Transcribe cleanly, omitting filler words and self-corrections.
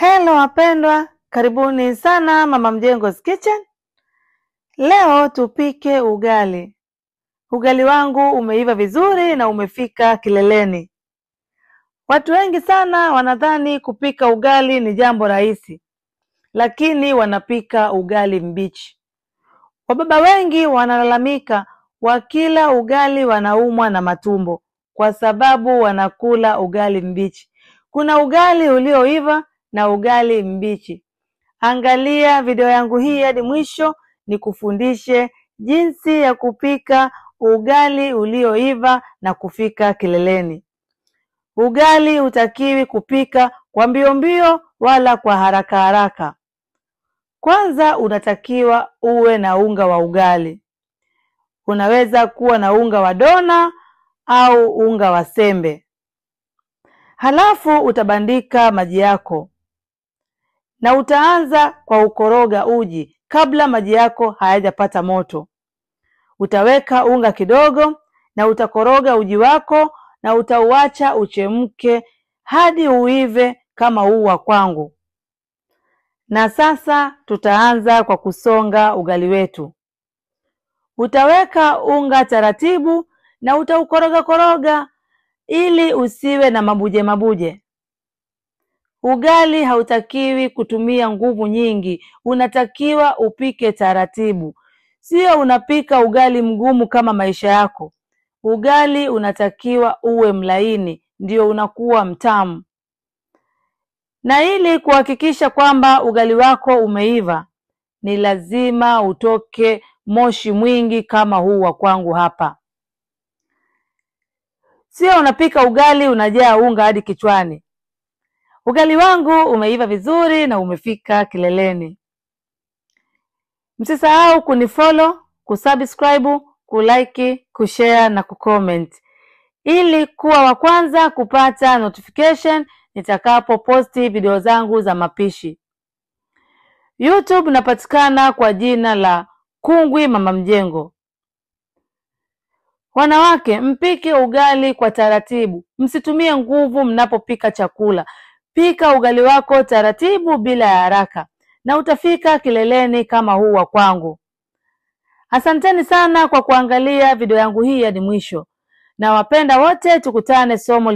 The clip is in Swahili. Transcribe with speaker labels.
Speaker 1: Hello wapendwa, karibuni sana Mama Mjengo's Kitchen. Leo tupike ugali. Ugali wangu umeiva vizuri na umefika kileleni. Watu wengi sana wanadhani kupika ugali ni jambo rahisi, lakini wanapika ugali mbichi. Wababa wengi wanalalamika wakila ugali wanaumwa na matumbo kwa sababu wanakula ugali mbichi. Kuna ugali ulioiva na ugali mbichi. Angalia video yangu hii hadi mwisho nikufundishe jinsi ya kupika ugali ulioiva na kufika kileleni. Ugali hutakiwi kupika kwa mbio mbio wala kwa haraka haraka. Kwanza unatakiwa uwe na unga wa ugali. Unaweza kuwa na unga wa dona au unga wa sembe. Halafu utabandika maji yako. Na utaanza kwa ukoroga uji kabla maji yako hayajapata moto. Utaweka unga kidogo na utakoroga uji wako na utauacha uchemke hadi uive kama huu wa kwangu. Na sasa tutaanza kwa kusonga ugali wetu. Utaweka unga taratibu na utaukoroga koroga ili usiwe na mabuje mabuje. Ugali hautakiwi kutumia nguvu nyingi, unatakiwa upike taratibu. Sio unapika ugali mgumu kama maisha yako. Ugali unatakiwa uwe mlaini, ndio unakuwa mtamu. Na ili kuhakikisha kwamba ugali wako umeiva, ni lazima utoke moshi mwingi kama huu wa kwangu hapa. Sio unapika ugali unajaa unga hadi kichwani. Ugali wangu umeiva vizuri na umefika kileleni. Msisahau kunifollow, kusubscribe, kulike, kushare na kucomment ili kuwa wa kwanza kupata notification nitakapo posti video zangu za mapishi. YouTube napatikana kwa jina la Kungwi Mama Mjengo. Wanawake, mpike ugali kwa taratibu. Msitumie nguvu mnapopika chakula. Pika ugali wako taratibu bila ya haraka na utafika kileleni kama huu wa kwangu. Asanteni sana kwa kuangalia video yangu hii hadi mwisho. Na wapenda wote, tukutane somo